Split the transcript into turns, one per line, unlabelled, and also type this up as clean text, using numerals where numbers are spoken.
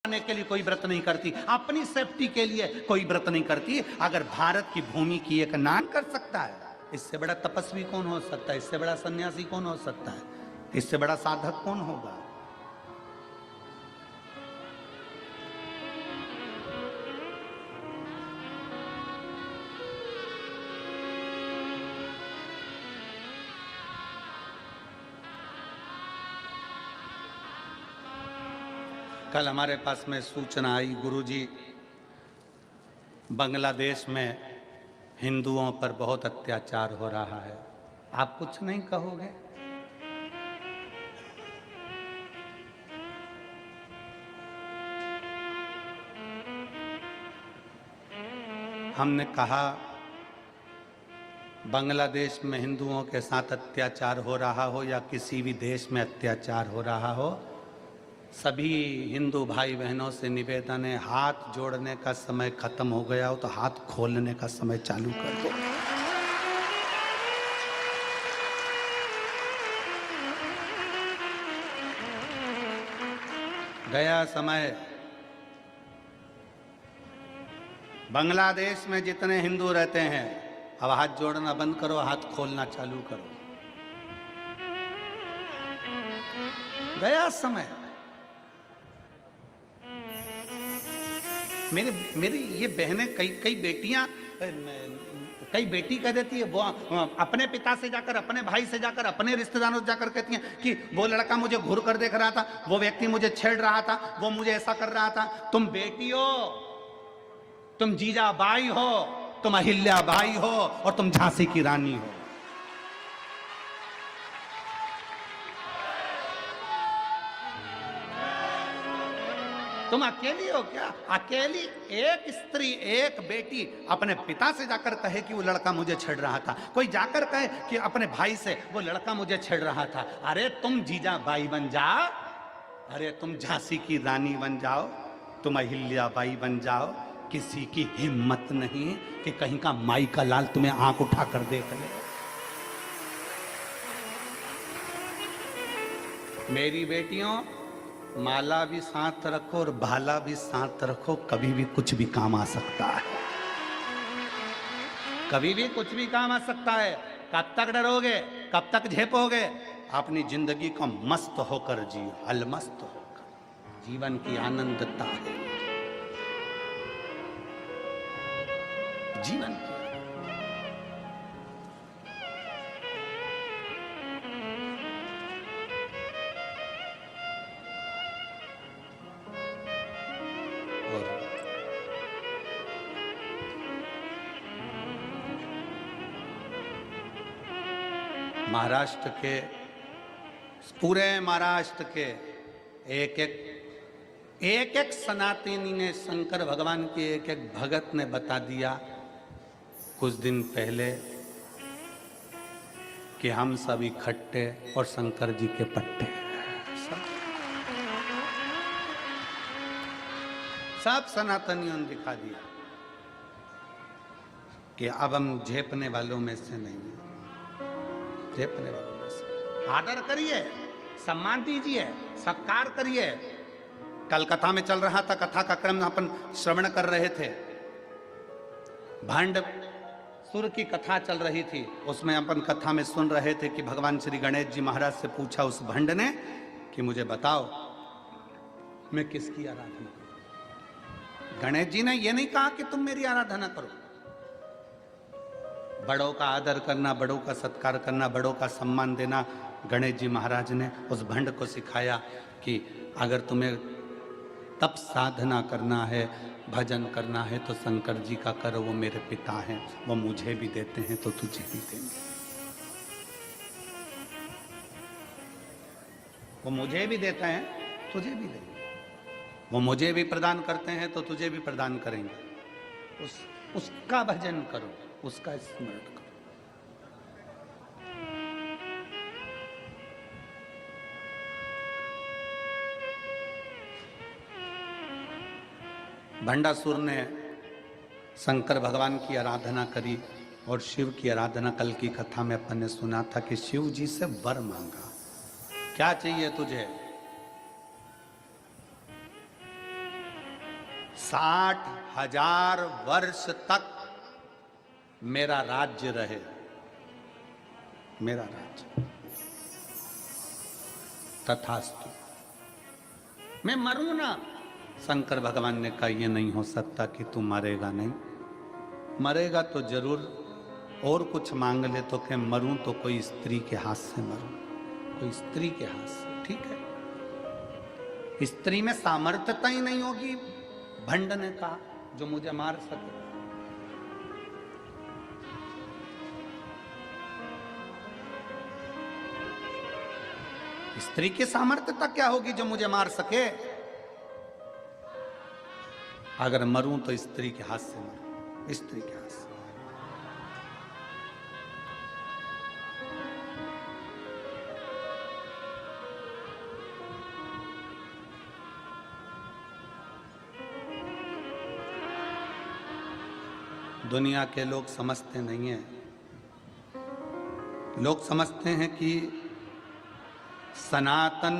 के लिए कोई व्रत नहीं करती, अपनी सेफ्टी के लिए कोई व्रत नहीं करती। अगर भारत की भूमि की एक नान कर सकता है, इससे बड़ा तपस्वी कौन हो सकता है? इससे बड़ा सन्यासी कौन हो सकता है? इससे बड़ा साधक कौन होगा? कल हमारे पास में सूचना आई, गुरुजी, बांग्लादेश में हिंदुओं पर बहुत अत्याचार हो रहा है। आप कुछ नहीं कहोगे? हमने कहा बांग्लादेश में हिंदुओं के साथ अत्याचार हो रहा हो या किसी भी देश में अत्याचार हो रहा हो, सभी हिंदू भाई बहनों से निवेदन है, हाथ जोड़ने का समय खत्म हो गया हो तो हाथ खोलने का समय चालू कर दो। गया समय। बांग्लादेश में जितने हिंदू रहते हैं, अब हाथ जोड़ना बंद करो, हाथ खोलना चालू करो। गया समय। मेरी ये बहनें, कई बेटियां, कई बेटी कह देती है, वो अपने पिता से जाकर, अपने भाई से जाकर, अपने रिश्तेदारों से जाकर कहती हैं कि वो लड़का मुझे घूर कर देख रहा था, वो व्यक्ति मुझे छेड़ रहा था, वो मुझे ऐसा कर रहा था। तुम बेटी हो, तुम जीजाबाई हो, तुम अहिल्याबाई हो और तुम झांसी की रानी हो। तुम अकेली हो क्या? अकेली एक स्त्री, एक बेटी अपने पिता से जाकर कहे कि वो लड़का मुझे छेड़ रहा था, कोई जाकर कहे कि अपने भाई से वो लड़का मुझे छेड़ रहा था। अरे तुम जीजाबाई बन जाओ, अरे तुम झांसी की रानी बन जाओ, तुम अहिल्याबाई बन जाओ। किसी की हिम्मत नहीं कि कहीं का माई का लाल तुम्हें आंख उठाकर देख ले। मेरी बेटियों, माला भी साथ रखो और भाला भी साथ रखो, कभी भी कुछ भी काम आ सकता है। कभी भी कुछ भी काम आ सकता है। कब तक डरोगे? कब तक झेपोगे? अपनी जिंदगी को मस्त होकर जियो, अलमस्त होकर। जीवन की आनंदता है जीवन की। महाराष्ट्र के, पूरे महाराष्ट्र के एक एक सनातनी ने शंकर भगवान के एक एक भगत ने बता दिया कुछ दिन पहले कि हम सब इकट्ठे और शंकर जी के पट्टे। सब सनातनियों ने दिखा दिया कि अब हम झेपने वालों में से नहीं हैं। झेपने वालों में से आदर करिए, सम्मान दीजिए, सत्कार करिए। कल कथा में चल रहा था, कथा का क्रम अपन श्रवण कर रहे थे। भांड सुर की कथा चल रही थी, उसमें अपन कथा में सुन रहे थे कि भगवान श्री गणेश जी महाराज से पूछा उस भंड ने कि मुझे बताओ मैं किसकी आराधना करूं। गणेश जी ने यह नहीं कहा कि तुम मेरी आराधना करो। बड़ों का आदर करना, बड़ों का सत्कार करना, बड़ों का सम्मान देना गणेश जी महाराज ने उस भंड को सिखाया कि अगर तुम्हें तप साधना करना है, भजन करना है तो शंकर जी का करो, वो मेरे पिता हैं, वो मुझे भी देते हैं तो तुझे भी देंगे। वो मुझे भी देते हैं, तुझे भी देंगे। वो मुझे भी प्रदान करते हैं तो तुझे भी प्रदान करेंगे। उसका भजन करो, उसका स्मरण करो। भंडासुर ने शंकर भगवान की आराधना करी और शिव की आराधना। कल की कथा में अपन ने सुना था कि शिव जी से वर मांगा, क्या चाहिए तुझे? 60,000 वर्ष तक मेरा राज्य रहे, मेरा राज्य। तथास्तु। मैं मरूं ना। शंकर भगवान ने कहा यह नहीं हो सकता कि तू मरेगा नहीं। मरेगा तो जरूर, और कुछ मांग ले तो क्या, मरूं तो कोई स्त्री के हाथ से मरूं, कोई स्त्री के हाथ से। ठीक है, स्त्री में सामर्थ्यता ही नहीं होगी, भंड ने कहा, जो मुझे मार सके। स्त्री की सामर्थ्यता क्या होगी जो मुझे मार सके? अगर मरूं तो स्त्री के हाथ से मरूं, स्त्री के हाथ से। दुनिया के लोग समझते नहीं हैं। लोग समझते हैं कि सनातन